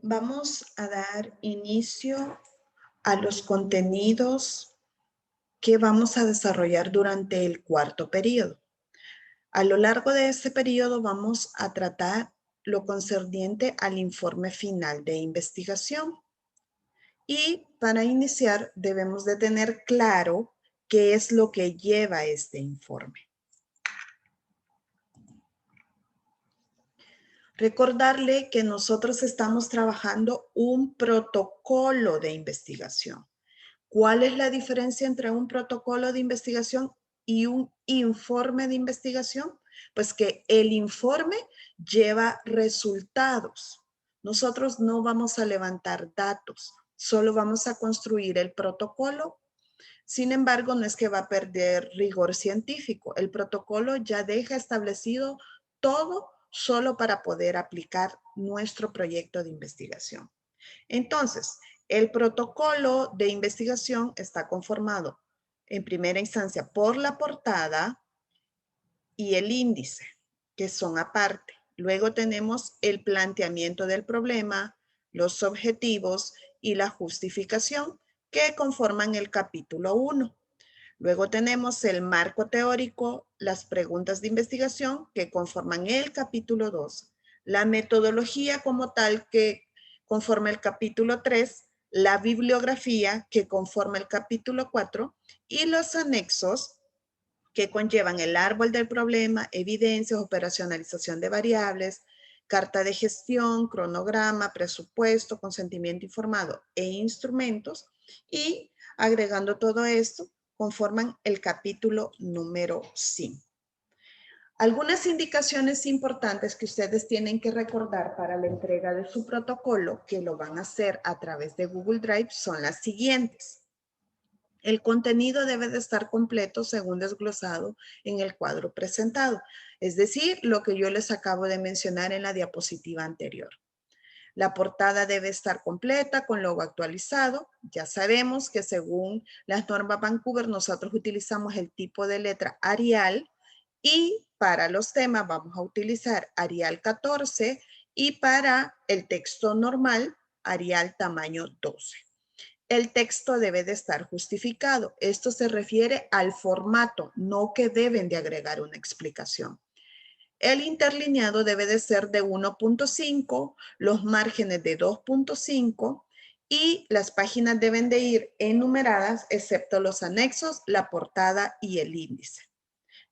Vamos a dar inicio a los contenidos que vamos a desarrollar durante el cuarto periodo. A lo largo de este periodo vamos a tratar lo concerniente al informe final de investigación. Y para iniciar debemos de tener claro qué es lo que lleva este informe. Recordarle que nosotros estamos trabajando un protocolo de investigación. ¿Cuál es la diferencia entre un protocolo de investigación y un informe de investigación? Pues que el informe lleva resultados. Nosotros no vamos a levantar datos, solo vamos a construir el protocolo. Sin embargo, no es que va a perder rigor científico. El protocolo ya deja establecido todo solo para poder aplicar nuestro proyecto de investigación. Entonces, el protocolo de investigación está conformado en primera instancia por la portada y el índice, que son aparte. Luego tenemos el planteamiento del problema, los objetivos y la justificación, que conforman el capítulo 1. Luego tenemos el marco teórico, las preguntas de investigación, que conforman el capítulo 2. La metodología como tal, que conforma el capítulo 3, la bibliografía, que conforma el capítulo 4, y los anexos, que conllevan el árbol del problema, evidencias, operacionalización de variables, carta de gestión, cronograma, presupuesto, consentimiento informado e instrumentos. Y agregando todo esto, conforman el capítulo número 5. Algunas indicaciones importantes que ustedes tienen que recordar para la entrega de su protocolo, que lo van a hacer a través de Google Drive, son las siguientes. El contenido debe de estar completo según desglosado en el cuadro presentado, es decir, lo que yo les acabo de mencionar en la diapositiva anterior. La portada debe estar completa con logo actualizado. Ya sabemos que según las normas Vancouver nosotros utilizamos el tipo de letra Arial y para los temas vamos a utilizar Arial 14 y para el texto normal Arial tamaño 12. El texto debe de estar justificado. Esto se refiere al formato, no que deben de agregar una explicación. El interlineado debe de ser de 1.5, los márgenes de 2.5 y las páginas deben de ir enumeradas excepto los anexos, la portada y el índice.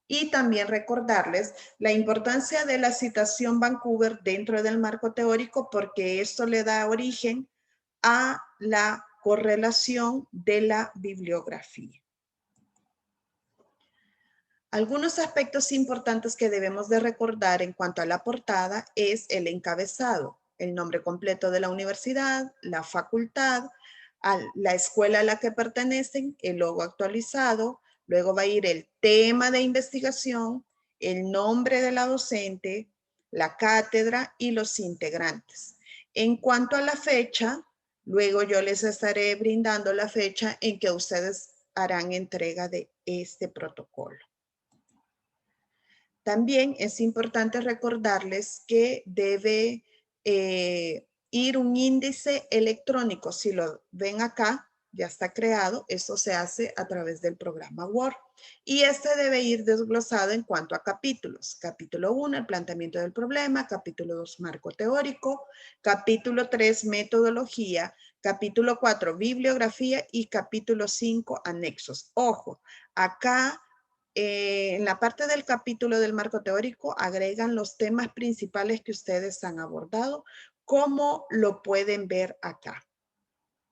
Y también recordarles la importancia de la citación Vancouver dentro del marco teórico porque esto le da origen a la correlación de la bibliografía. Algunos aspectos importantes que debemos de recordar en cuanto a la portada es el encabezado, el nombre completo de la universidad, la facultad, a la escuela a la que pertenecen, el logo actualizado, luego va a ir el tema de investigación, el nombre de la docente, la cátedra y los integrantes. En cuanto a la fecha, luego yo les estaré brindando la fecha en que ustedes harán entrega de este protocolo. También es importante recordarles que debe ir un índice electrónico. Si lo ven acá, ya está creado. Esto se hace a través del programa Word. Y este debe ir desglosado en cuanto a capítulos. Capítulo 1, el planteamiento del problema. Capítulo 2, marco teórico. Capítulo 3, metodología. Capítulo 4, bibliografía. Y capítulo 5, anexos. Ojo, acá en la parte del capítulo del marco teórico agregan los temas principales que ustedes han abordado, como lo pueden ver acá.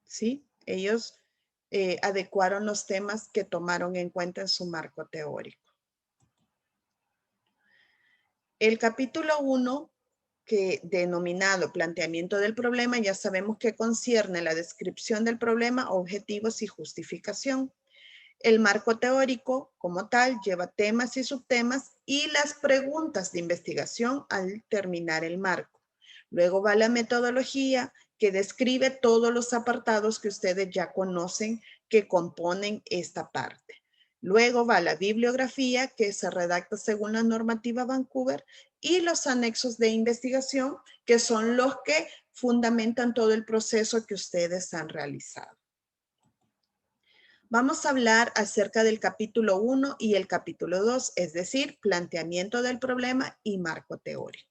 ¿Sí? Ellos adecuaron los temas que tomaron en cuenta en su marco teórico. El capítulo 1, que denominado planteamiento del problema, ya sabemos que concierne la descripción del problema, objetivos y justificación. El marco teórico, como tal, lleva temas y subtemas y las preguntas de investigación al terminar el marco. Luego va la metodología, que describe todos los apartados que ustedes ya conocen que componen esta parte. Luego va la bibliografía, que se redacta según la normativa Vancouver, y los anexos de investigación, que son los que fundamentan todo el proceso que ustedes han realizado. Vamos a hablar acerca del capítulo 1 y el capítulo 2, es decir, planteamiento del problema y marco teórico.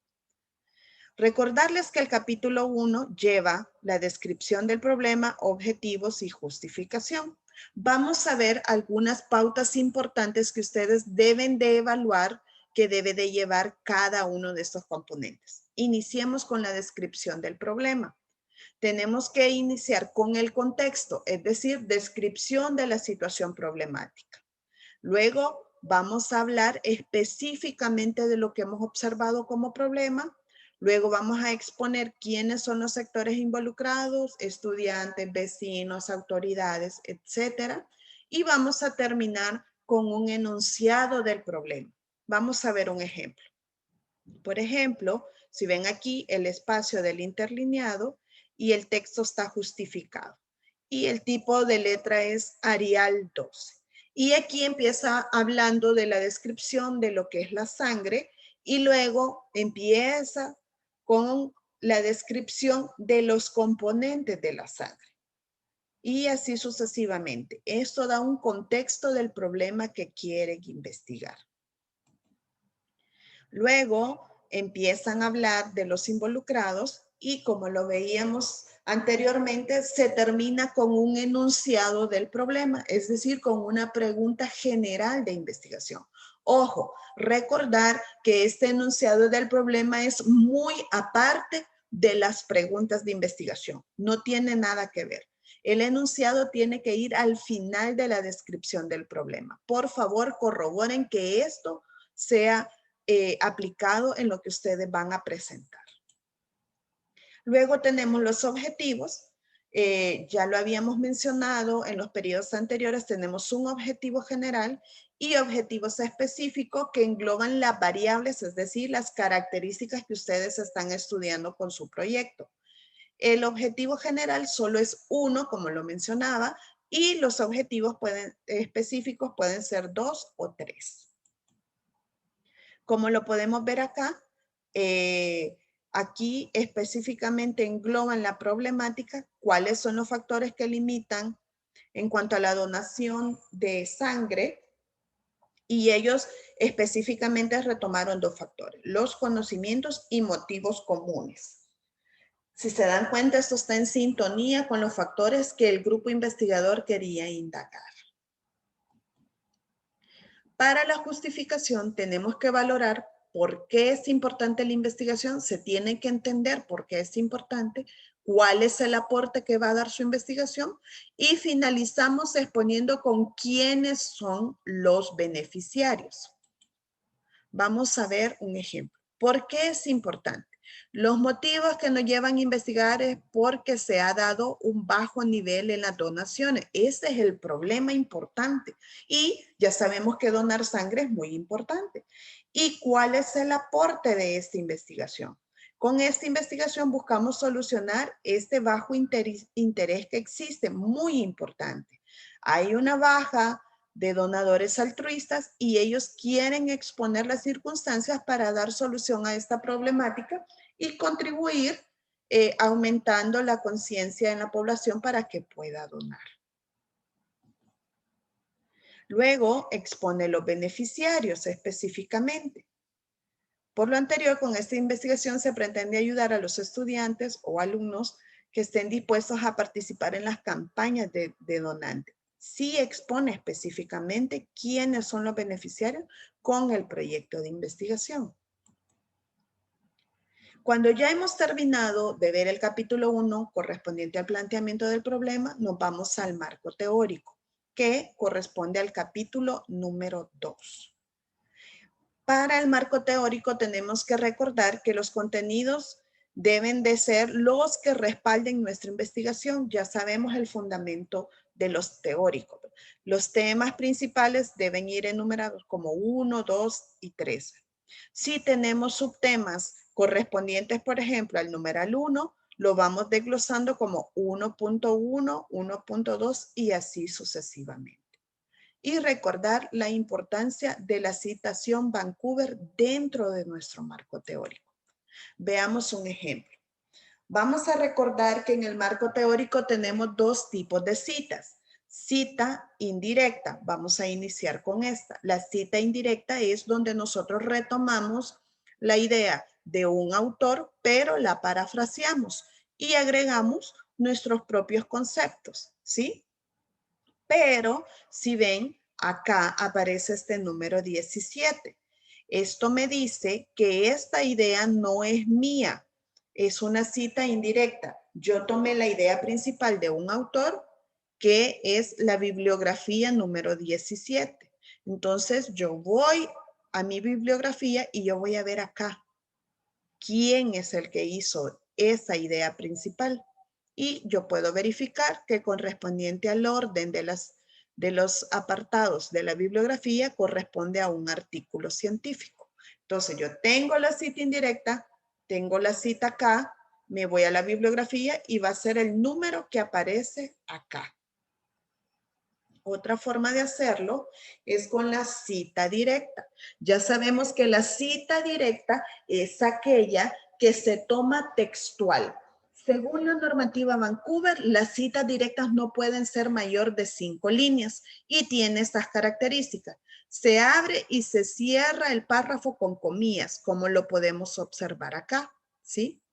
Recordarles que el capítulo 1 lleva la descripción del problema, objetivos y justificación. Vamos a ver algunas pautas importantes que ustedes deben de evaluar que debe de llevar cada uno de estos componentes. Iniciemos con la descripción del problema. Tenemos que iniciar con el contexto, es decir, descripción de la situación problemática. Luego vamos a hablar específicamente de lo que hemos observado como problema. Luego vamos a exponer quiénes son los sectores involucrados, estudiantes, vecinos, autoridades, etcétera. Y vamos a terminar con un enunciado del problema. Vamos a ver un ejemplo. Por ejemplo, si ven aquí el espacio del interlineado y el texto está justificado. Y el tipo de letra es Arial 12. Y aquí empieza hablando de la descripción de lo que es la sangre y luego empieza con la descripción de los componentes de la sangre. Y así sucesivamente. Esto da un contexto del problema que quieren investigar. Luego empiezan a hablar de los involucrados y como lo veíamos anteriormente, se termina con un enunciado del problema, es decir, con una pregunta general de investigación. Ojo, recordar que este enunciado del problema es muy aparte de las preguntas de investigación. No tiene nada que ver. El enunciado tiene que ir al final de la descripción del problema. Por favor, corroboren que esto sea aplicado en lo que ustedes van a presentar. Luego tenemos los objetivos. Ya lo habíamos mencionado en los periodos anteriores, tenemos un objetivo general y objetivos específicos que engloban las variables, es decir, las características que ustedes están estudiando con su proyecto. El objetivo general solo es uno, como lo mencionaba, y los objetivos específicos pueden ser 2 o 3. Como lo podemos ver acá, aquí específicamente engloban la problemática, cuáles son los factores que limitan en cuanto a la donación de sangre, y ellos específicamente retomaron 2 factores, los conocimientos y motivos comunes. Si se dan cuenta, esto está en sintonía con los factores que el grupo investigador quería indagar. Para la justificación tenemos que valorar por qué es importante la investigación, se tiene que entender por qué es importante, cuál es el aporte que va a dar su investigación y finalizamos exponiendo con quiénes son los beneficiarios. Vamos a ver un ejemplo. ¿Por qué es importante? Los motivos que nos llevan a investigar es porque se ha dado un bajo nivel en las donaciones. Ese es el problema importante. Y ya sabemos que donar sangre es muy importante. ¿Y cuál es el aporte de esta investigación? Con esta investigación buscamos solucionar este bajo interés que existe, muy importante. Hay una baja de donadores altruistas y ellos quieren exponer las circunstancias para dar solución a esta problemática y contribuir aumentando la conciencia en la población para que pueda donar. Luego expone los beneficiarios específicamente. Por lo anterior, con esta investigación se pretende ayudar a los estudiantes o alumnos que estén dispuestos a participar en las campañas de donantes. Sí expone específicamente quiénes son los beneficiarios con el proyecto de investigación. Cuando ya hemos terminado de ver el capítulo 1 correspondiente al planteamiento del problema, nos vamos al marco teórico, que corresponde al capítulo número 2. Para el marco teórico tenemos que recordar que los contenidos deben de ser los que respalden nuestra investigación. Ya sabemos el fundamento de los teóricos. Los temas principales deben ir enumerados como 1, 2 y 3. Si tenemos subtemas correspondientes, por ejemplo, al numeral 1, lo vamos desglosando como 1.1, 1.2 y así sucesivamente. Y recordar la importancia de la citación Vancouver dentro de nuestro marco teórico. Veamos un ejemplo. Vamos a recordar que en el marco teórico tenemos dos tipos de citas. Cita indirecta. Vamos a iniciar con esta. La cita indirecta es donde nosotros retomamos la idea de un autor, pero la parafraseamos y agregamos nuestros propios conceptos, ¿sí? Pero si ven, acá aparece este número 17. Esto me dice que esta idea no es mía, es una cita indirecta. Yo tomé la idea principal de un autor que es la bibliografía número 17. Entonces yo voy a mi bibliografía y yo voy a ver acá quién es el que hizo esa idea principal. Y yo puedo verificar que correspondiente al orden de los apartados de la bibliografía corresponde a un artículo científico. Entonces yo tengo la cita indirecta, tengo la cita acá, me voy a la bibliografía y va a ser el número que aparece acá. Otra forma de hacerlo es con la cita directa. Ya sabemos que la cita directa es aquella que se toma textual. Según la normativa Vancouver, las citas directas no pueden ser mayor de 5 líneas y tiene estas características. Se abre y se cierra el párrafo con comillas, como lo podemos observar acá, ¿sí?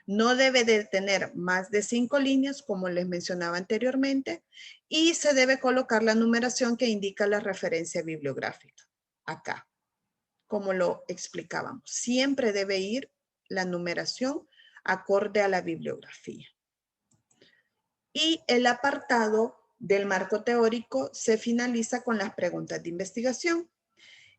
No debe de tener más de 5 líneas, como les mencionaba anteriormente, y se debe colocar la numeración que indica la referencia bibliográfica. Acá, como lo explicábamos. Siempre debe ir la numeración acorde a la bibliografía. Y el apartado del marco teórico se finaliza con las preguntas de investigación.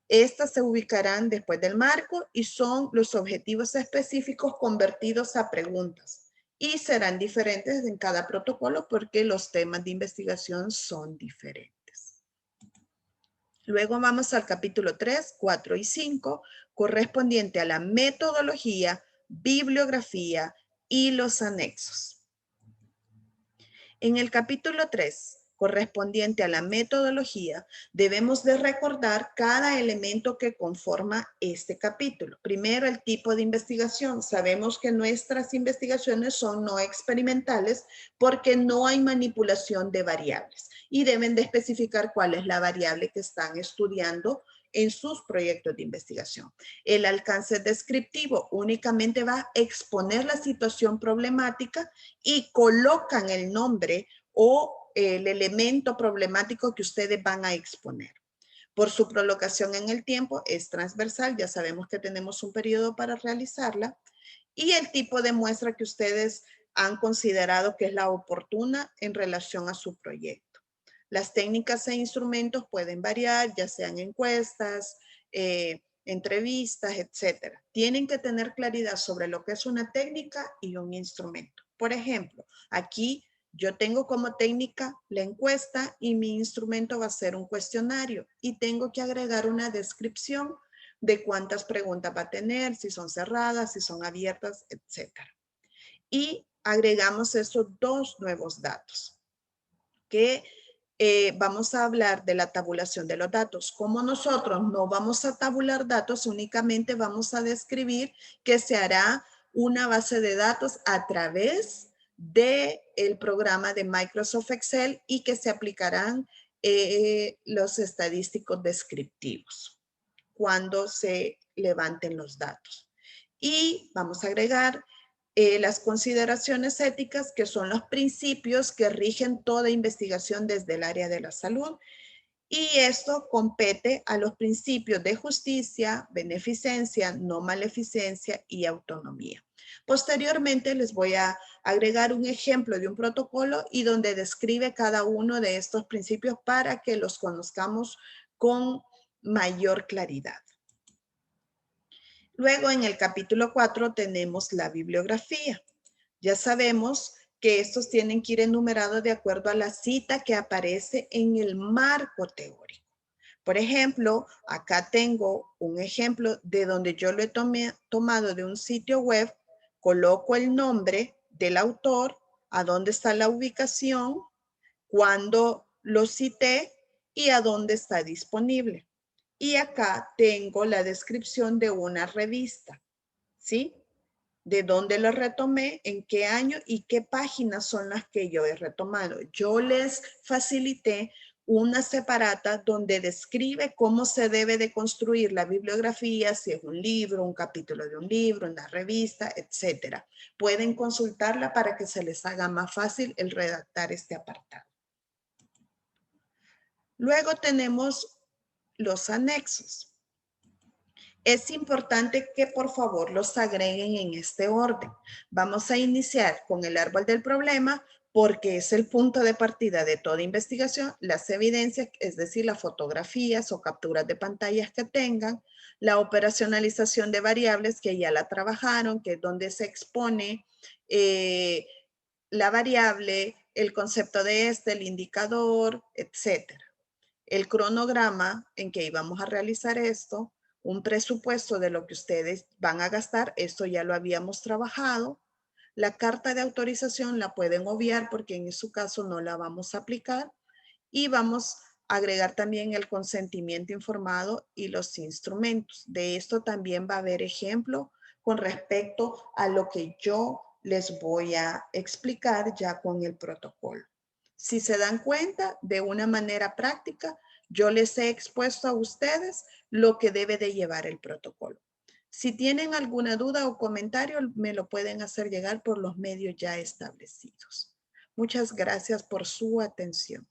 Estas se ubicarán después del marco y son los objetivos específicos convertidos a preguntas y serán diferentes en cada protocolo porque los temas de investigación son diferentes. Luego vamos al capítulo 3, 4 y 5, correspondiente a la metodología, bibliografía y los anexos. En el capítulo 3, correspondiente a la metodología, debemos de recordar cada elemento que conforma este capítulo. Primero, el tipo de investigación. Sabemos que nuestras investigaciones son no experimentales porque no hay manipulación de variables y deben de especificar cuál es la variable que están estudiando en sus proyectos de investigación. El alcance descriptivo únicamente va a exponer la situación problemática y colocan el nombre o el elemento problemático que ustedes van a exponer. Por su prolongación en el tiempo es transversal, ya sabemos que tenemos un periodo para realizarla, y el tipo de muestra que ustedes han considerado que es la oportuna en relación a su proyecto. Las técnicas e instrumentos pueden variar, ya sean encuestas, entrevistas, etcétera. Tienen que tener claridad sobre lo que es una técnica y un instrumento. Por ejemplo, aquí yo tengo como técnica la encuesta y mi instrumento va a ser un cuestionario y tengo que agregar una descripción de cuántas preguntas va a tener, si son cerradas, si son abiertas, etcétera. Y agregamos esos dos nuevos datos que vamos a hablar de la tabulación de los datos. Como nosotros no vamos a tabular datos, únicamente vamos a describir que se hará una base de datos a través del programa de Microsoft Excel y que se aplicarán los estadísticos descriptivos cuando se levanten los datos. Y vamos a agregar las consideraciones éticas, que son los principios que rigen toda investigación desde el área de la salud. Y esto compete a los principios de justicia, beneficencia, no maleficencia y autonomía. Posteriormente les voy a agregar un ejemplo de un protocolo y donde describe cada uno de estos principios para que los conozcamos con mayor claridad. Luego en el capítulo 4 tenemos la bibliografía. Ya sabemos que estos tienen que ir enumerados de acuerdo a la cita que aparece en el marco teórico. Por ejemplo, acá tengo un ejemplo de donde yo lo he tomado de un sitio web, coloco el nombre del autor, a dónde está la ubicación, cuándo lo cité y a dónde está disponible. Y acá tengo la descripción de una revista, ¿sí? de dónde lo retomé, en qué año y qué páginas son las que yo he retomado. Yo les facilité una separata donde describe cómo se debe de construir la bibliografía, si es un libro, un capítulo de un libro, una revista, etcétera. Pueden consultarla para que se les haga más fácil el redactar este apartado. Luego tenemos los anexos. Es importante que por favor los agreguen en este orden. Vamos a iniciar con el árbol del problema porque es el punto de partida de toda investigación, las evidencias, es decir, las fotografías o capturas de pantallas que tengan, la operacionalización de variables que ya la trabajaron, que es donde se expone la variable, el concepto de el indicador, etcétera. El cronograma en que íbamos a realizar esto, un presupuesto de lo que ustedes van a gastar, esto ya lo habíamos trabajado. La carta de autorización la pueden obviar porque en su caso no la vamos a aplicar y vamos a agregar también el consentimiento informado y los instrumentos. De esto también va a haber ejemplo con respecto a lo que yo les voy a explicar ya con el protocolo. Si se dan cuenta, de una manera práctica, yo les he expuesto a ustedes lo que debe de llevar el protocolo. Si tienen alguna duda o comentario, me lo pueden hacer llegar por los medios ya establecidos. Muchas gracias por su atención.